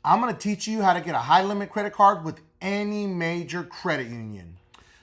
I'm going to teach you how to get a high limit credit card with any major credit union.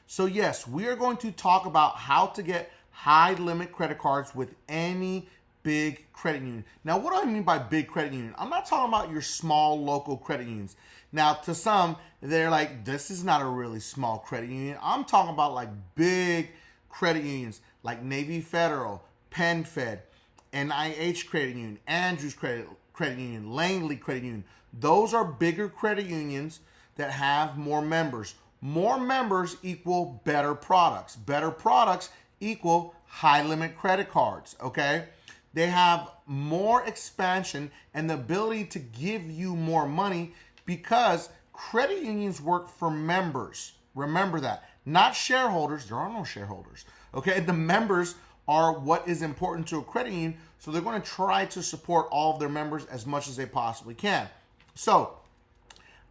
So yes, we are going to talk about how to get high limit credit cards with any big credit union. Now, what do I mean by big credit union? I'm not talking about your small local credit unions. Now, to some, they're like, this is not a really small credit union. I'm talking about like big credit unions like Navy Federal, Penn Fed, NIH Credit Union, Andrews Credit Union, Langley Credit Union. Those are bigger credit unions that have more members. More members equal better products. Better products equal high limit credit cards, okay? They have more expansion and the ability to give you more money because credit unions work for members. Remember that. Not shareholders. There are no shareholders, okay? The members are what is important to a credit union, so they're going to try to support all of their members as much as they possibly can. So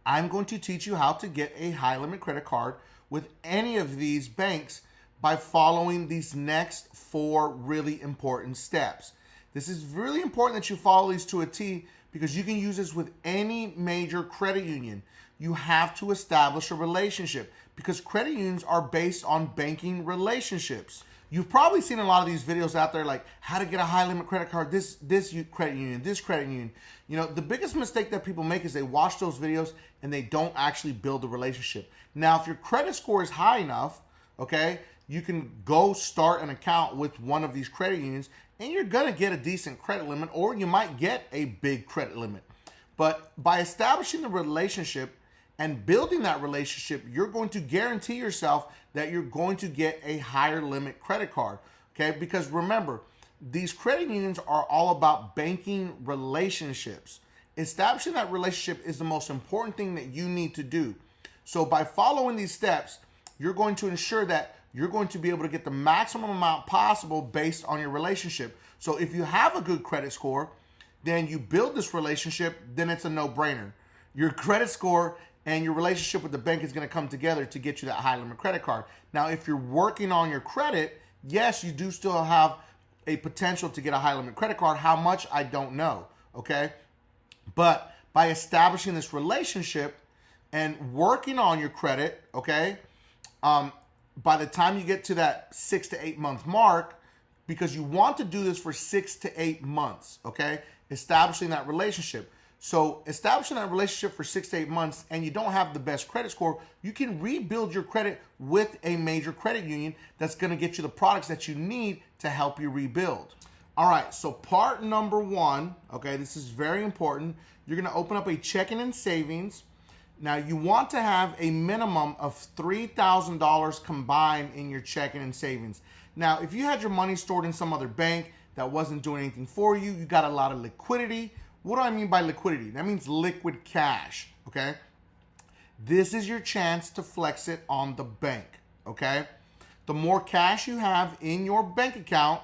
I'm going to teach you how to get a high limit credit card with any of these banks by following these next 4 really important steps. This is really important that you follow these to a T because you can use this with any major credit union. You have to establish a relationship because credit unions are based on banking relationships. You've probably seen a lot of these videos out there like how to get a high limit credit card, this credit union, this credit union. You know, the biggest mistake that people make is they watch those videos and they don't actually build a relationship. Now, if your credit score is high enough, okay, you can go start an account with one of these credit unions and you're going to get a decent credit limit or you might get a big credit limit. But by establishing the relationship and building that relationship, you're going to guarantee yourself that you're going to get a higher limit credit card, okay? Because remember, these credit unions are all about banking relationships. Establishing that relationship is the most important thing that you need to do. So by following these steps, you're going to ensure that you're going to be able to get the maximum amount possible based on your relationship. So if you have a good credit score, then you build this relationship, then it's a no-brainer. Your credit score and your relationship with the bank is going to come together to get you that high limit credit card. Now, if you're working on your credit, yes, you do still have a potential to get a high limit credit card. How much, I don't know, okay? But by establishing this relationship and working on your credit, okay, by the time you get to that 6 to 8 month mark, because you want to do this for 6 to 8 months, okay, establishing that relationship. So establishing that relationship for 6 to 8 months and you don't have the best credit score, you can rebuild your credit with a major credit union that's going to get you the products that you need to help you rebuild. All right, so part number 1, okay, this is very important. You're going to open up a checking and savings. Now, you want to have a minimum of $3,000 combined in your checking and savings. Now, if you had your money stored in some other bank that wasn't doing anything for you, you got a lot of liquidity. What do I mean by liquidity? That means liquid cash, okay? This is your chance to flex it on the bank, okay? The more cash you have in your bank account,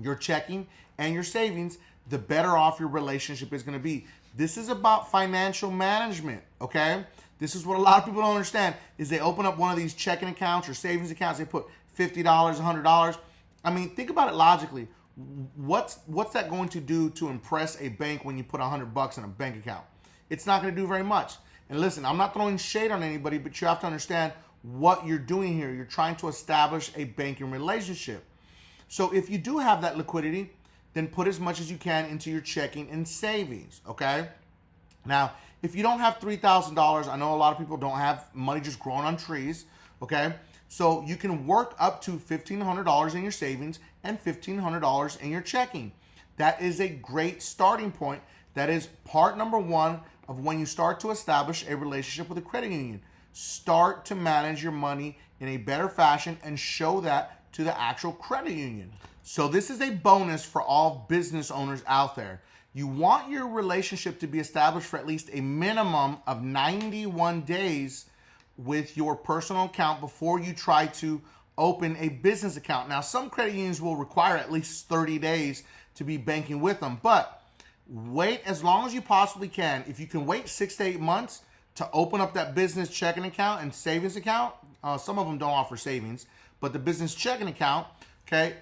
your checking and your savings, the better off your relationship is going to be. This is about financial management, okay? This is what a lot of people don't understand is they open up one of these checking accounts or savings accounts, they put $50, $100. I mean, think about it logically. What's that going to do to impress a bank when you put $100 in a bank account? It's not going to do very much. And listen, I'm not throwing shade on anybody, but you have to understand what you're doing here. You're trying to establish a banking relationship. So if you do have that liquidity, then put as much as you can into your checking and savings, okay? Now, if you don't have $3,000, I know a lot of people don't have money just growing on trees, okay? So you can work up to $1,500 in your savings and $1,500 in your checking. That is a great starting point. That is part number 1 of when you start to establish a relationship with a credit union. Start to manage your money in a better fashion and show that to the actual credit union. So this is a bonus for all business owners out there. You want your relationship to be established for at least a minimum of 91 days with your personal account before you try to open a business account. Now, some credit unions will require at least 30 days to be banking with them, but wait as long as you possibly can. If you can wait 6 to 8 months to open up that business checking account and savings account, some of them don't offer savings, but the business checking account, okay,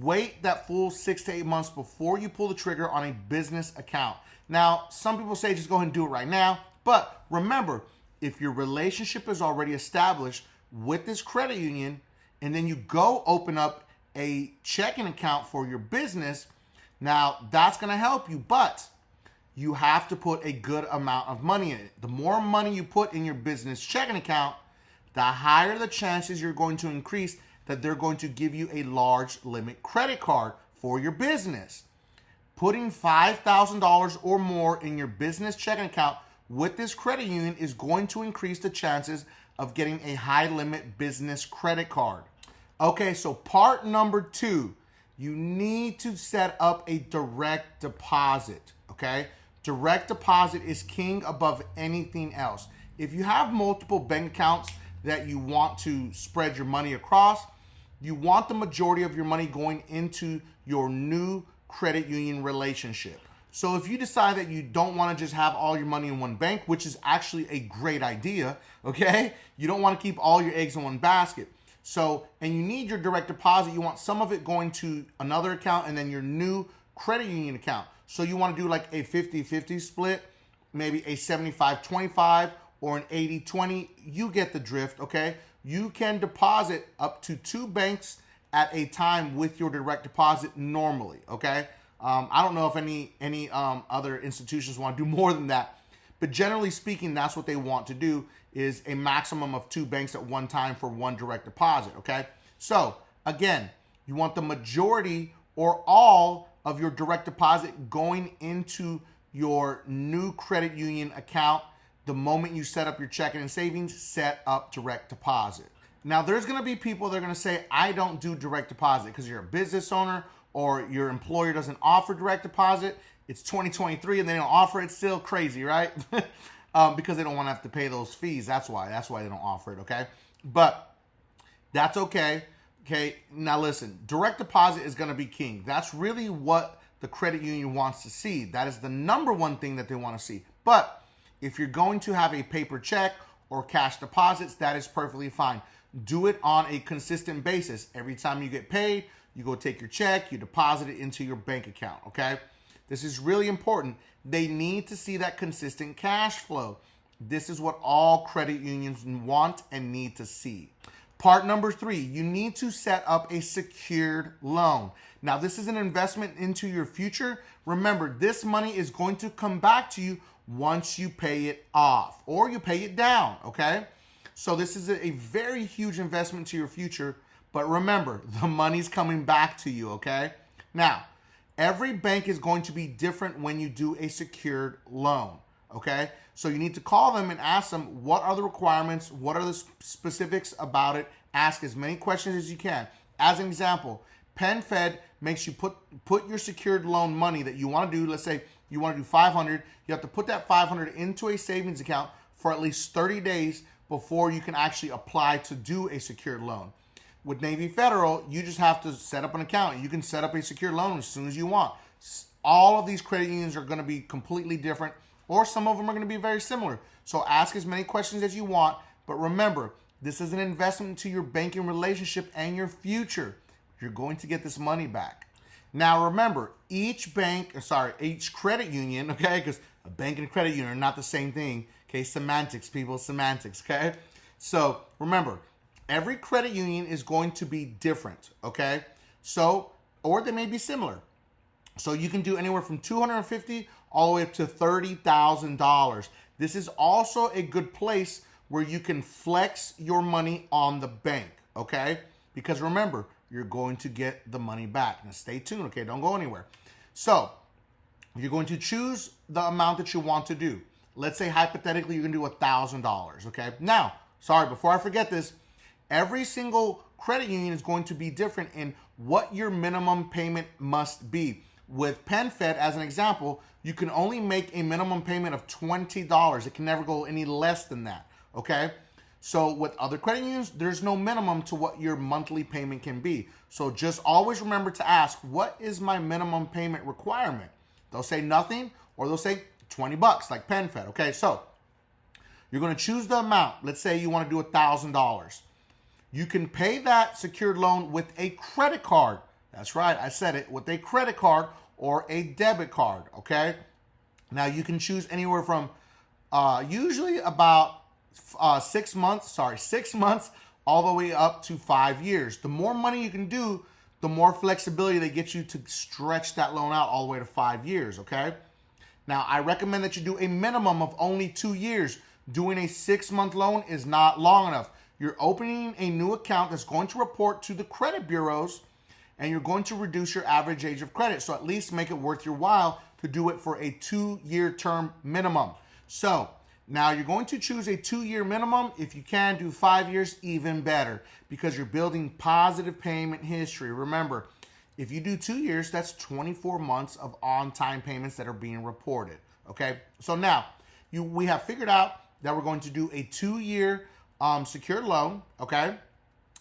wait that full 6 to 8 months before you pull the trigger on a business account. Now, some people say just go ahead and do it right now. But remember, if your relationship is already established with this credit union, and then you go open up a checking account for your business, now that's going to help you, but you have to put a good amount of money in it. The more money you put in your business checking account, the higher the chances you're going to increase that they're going to give you a large limit credit card for your business. Putting $5,000 or more in your business checking account with this credit union is going to increase the chances of getting a high limit business credit card. Okay, so part number 2, you need to set up a direct deposit, okay? Direct deposit is king above anything else. If you have multiple bank accounts that you want to spread your money across, you want the majority of your money going into your new credit union relationship. So if you decide that you don't want to just have all your money in one bank, which is actually a great idea, okay? You don't want to keep all your eggs in one basket. So, and you need your direct deposit, you want some of it going to another account and then your new credit union account. So you want to do like a 50-50 split, maybe a 75-25 or an 80-20. You get the drift, okay? You can deposit up to 2 banks at a time with your direct deposit normally, okay? I don't know if any other institutions want to do more than that, but generally speaking, that's what they want to do, is a maximum of 2 banks at one time for one direct deposit, okay? So again, you want the majority or all of your direct deposit going into your new credit union account. The moment you set up your checking and savings, set up direct deposit. Now, there's going to be people that are going to say, I don't do direct deposit because you're a business owner or your employer doesn't offer direct deposit. It's 2023 and they don't offer it. Still crazy, right? Because they don't want to have to pay those fees. That's why they don't offer it, okay? But that's okay. Okay, now listen, direct deposit is going to be king. That's really what the credit union wants to see. That is the number one thing that they want to see. But if you're going to have a paper check or cash deposits, that is perfectly fine. Do it on a consistent basis. Every time you get paid, you go take your check, you deposit it into your bank account, okay? This is really important. They need to see that consistent cash flow. This is what all credit unions want and need to see. Part number 3, you need to set up a secured loan. Now, this is an investment into your future. Remember, this money is going to come back to you once you pay it off or you pay it down, okay? So this is a very huge investment to your future, but remember, the money's coming back to you, okay? Now, every bank is going to be different when you do a secured loan, okay? So you need to call them and ask them, what are the requirements? What are the specifics about it? Ask as many questions as you can. As an example, PenFed makes you put your secured loan money that you want to do. Let's say you want to do $500. You have to put that $500 into a savings account for at least 30 days before you can actually apply to do a secured loan. With Navy Federal, you just have to set up an account. You can set up a secured loan as soon as you want. All of these credit unions are going to be completely different, or some of them are going to be very similar. So ask as many questions as you want, but remember, this is an investment into your banking relationship and your future. You're going to get this money back. Now remember, each credit union, okay, because a bank and a credit union are not the same thing, okay, semantics, people, semantics, okay? So remember, every credit union is going to be different, okay? So, or they may be similar. So you can do anywhere from $250 all the way up to $30,000. This is also a good place where you can flex your money on the bank, okay? Because remember, you're going to get the money back. Now stay tuned, okay? Don't go anywhere. So you're going to choose the amount that you want to do. Let's say hypothetically you're going to do $1,000, okay? Now, sorry, before I forget this, every single credit union is going to be different in what your minimum payment must be. With PenFed, as an example, you can only make a minimum payment of $20. It can never go any less than that, okay? So with other credit unions, there's no minimum to what your monthly payment can be. So just always remember to ask, what is my minimum payment requirement? They'll say nothing, or they'll say $20 like PenFed, okay? So you're going to choose the amount. Let's say you want to do $1,000. You can pay that secured loan with a credit card. That's right, I said it, with a credit card or a debit card, okay? Now you can choose anywhere from usually about 6 months, 6 months all the way up to 5 years. The more money you can do, the more flexibility they get you to stretch that loan out all the way to 5 years, okay? Now, I recommend that you do a minimum of only 2 years. Doing a 6-month loan is not long enough. You're opening a new account that's going to report to the credit bureaus, and you're going to reduce your average age of credit. So at least make it worth your while to do it for a 2-year term minimum. So now you're going to choose a 2-year minimum. If you can do 5 years, even better, because you're building positive payment history. Remember, if you do 2 years, that's 24 months of on-time payments that are being reported, okay? So now we have figured out that we're going to do a 2-year secured loan, okay?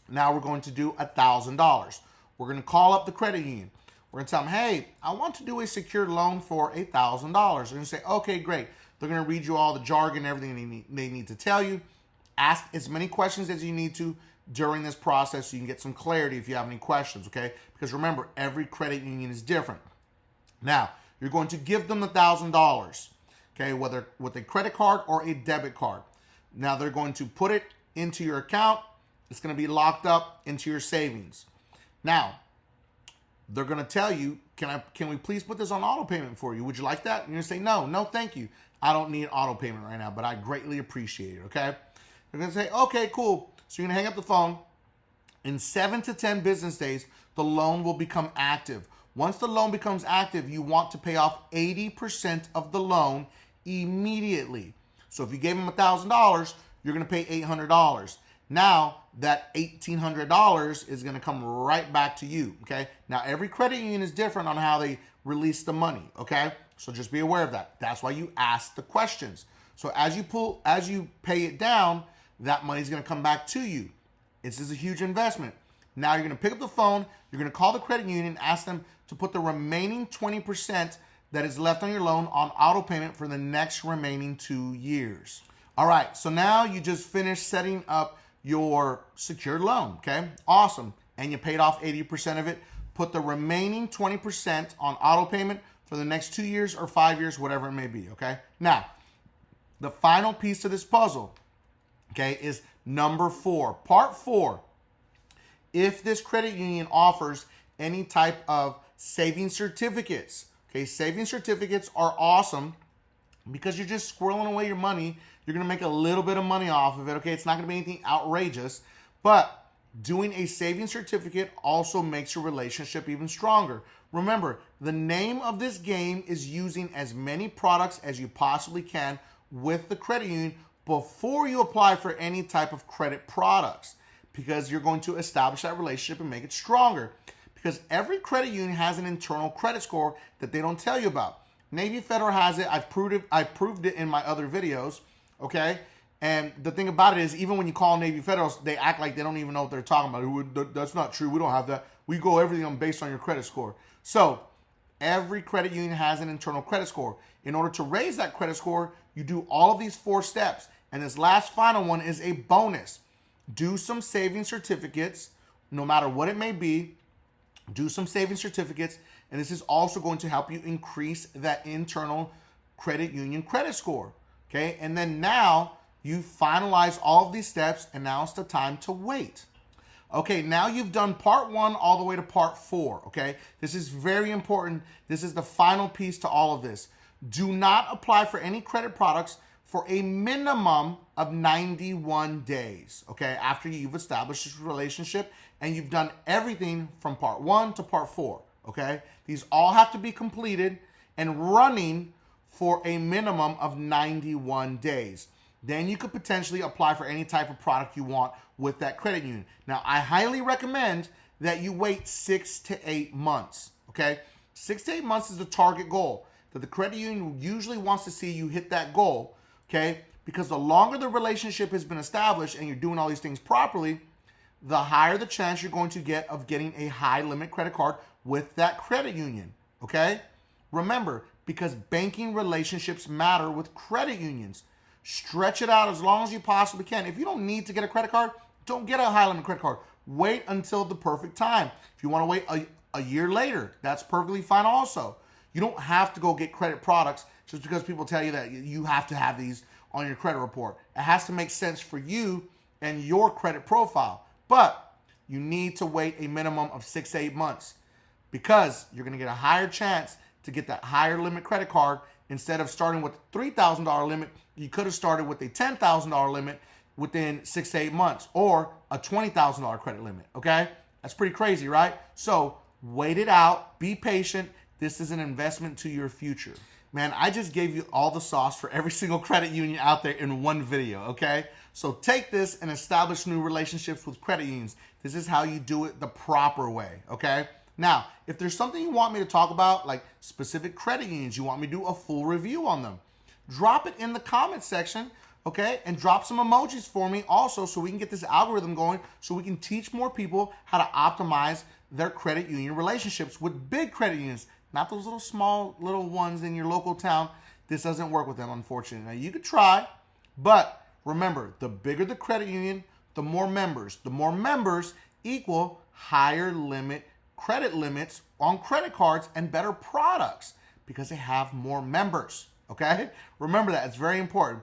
Now we're going to do $1,000. We're going to call up the credit union. We're going to tell them, hey, I want to do a secured loan for $1,000. They're going to say, okay, great. They're going to read you all the jargon, everything they need to tell you. Ask as many questions as you need to during this process so you can get some clarity if you have any questions, okay? Because remember, every credit union is different. Now, you're going to give them the $1,000, okay, whether with a credit card or a debit card. Now, they're going to put it into your account. It's going to be locked up into your savings. Now, they're going to tell you, can we please put this on auto payment for you? Would you like that? And you're going to say, no, thank you. I don't need auto payment right now, but I greatly appreciate it, okay? They're going to say, okay, cool. So you're going to hang up the phone. In 7 to 10 business days, the loan will become active. Once the loan becomes active, you want to pay off 80% of the loan immediately. So if you gave them $1,000, you're going to pay $800. Now that $1,800 is going to come right back to you, okay? Now every credit union is different on how they release the money, okay? So just be aware of that. That's why you ask the questions. So as you pay it down, that money is going to come back to you. This is a huge investment. Now you're going to pick up the phone, you're going to call the credit union and ask them to put the remaining 20% that is left on your loan on auto payment for the next remaining 2 years. All right, so now you just finished setting up your secured loan, okay? Awesome. And you paid off 80% of it. Put the remaining 20% on auto payment for the next 2 years or 5 years, whatever it may be, okay? Now, the final piece to this puzzle, okay, is number 4. Part 4, if this credit union offers any type of savings certificates, okay? Savings certificates are awesome because you're just squirreling away your money. You're going to make a little bit of money off of it, okay? It's not going to be anything outrageous, but doing a savings certificate also makes your relationship even stronger. Remember, the name of this game is using as many products as you possibly can with the credit union before you apply for any type of credit products, because you're going to establish that relationship and make it stronger. Because every credit union has an internal credit score that they don't tell you about. Navy Federal has it. I've proved it in my other videos, okay? And the thing about it is, even when you call Navy Federal, they act like they don't even know what they're talking about. That's not true. We don't have that. We go everything based on your credit score. So every credit union has an internal credit score. In order to raise that credit score, you do all of these 4 steps. And this last final one is a bonus. Do some savings certificates, no matter what it may be. Do some savings certificates. And this is also going to help you increase that internal credit union credit score. Okay. And then now you finalize all of these steps, and now it's the time to wait. Okay, now you've done part 1 all the way to part 4, okay? This is very important. This is the final piece to all of this. Do not apply for any credit products for a minimum of 91 days, okay? After you've established this relationship and you've done everything from part 1 to part 4, okay? These all have to be completed and running for a minimum of 91 days. Then you could potentially apply for any type of product you want with that credit union. Now, I highly recommend that you wait 6 to 8 months, okay? 6 to 8 months is the target goal that the credit union usually wants to see you hit that goal, okay? Because the longer the relationship has been established and you're doing all these things properly, the higher the chance you're going to get of getting a high limit credit card with that credit union, okay? Remember, because banking relationships matter with credit unions. Stretch it out as long as you possibly can. If you don't need to get a credit card, don't get a high limit credit card. Wait until the perfect time. If you want to wait a year later, that's perfectly fine also. You don't have to go get credit products just because people tell you that you have to have these on your credit report. It has to make sense for you and your credit profile. But you need to wait a minimum of 6 to 8 months because you're going to get a higher chance to get that higher limit credit card. Instead of starting with a $3,000 limit, you could have started with a $10,000 limit within 6 to 8 months, or a $20,000 credit limit, okay? That's pretty crazy, right? So wait it out, be patient. This is an investment to your future. Man, I just gave you all the sauce for every single credit union out there in one video, okay? So take this and establish new relationships with credit unions. This is how you do it the proper way, okay? Now, if there's something you want me to talk about, like specific credit unions, you want me to do a full review on them, drop it in the comment section, okay? And drop some emojis for me also so we can get this algorithm going so we can teach more people how to optimize their credit union relationships with big credit unions, not those little small little ones in your local town. This doesn't work with them, unfortunately. Now, you could try, but remember, the bigger the credit union, the more members. The more members equal higher credit limits on credit cards and better products because they have more members, okay? Remember that. It's very important.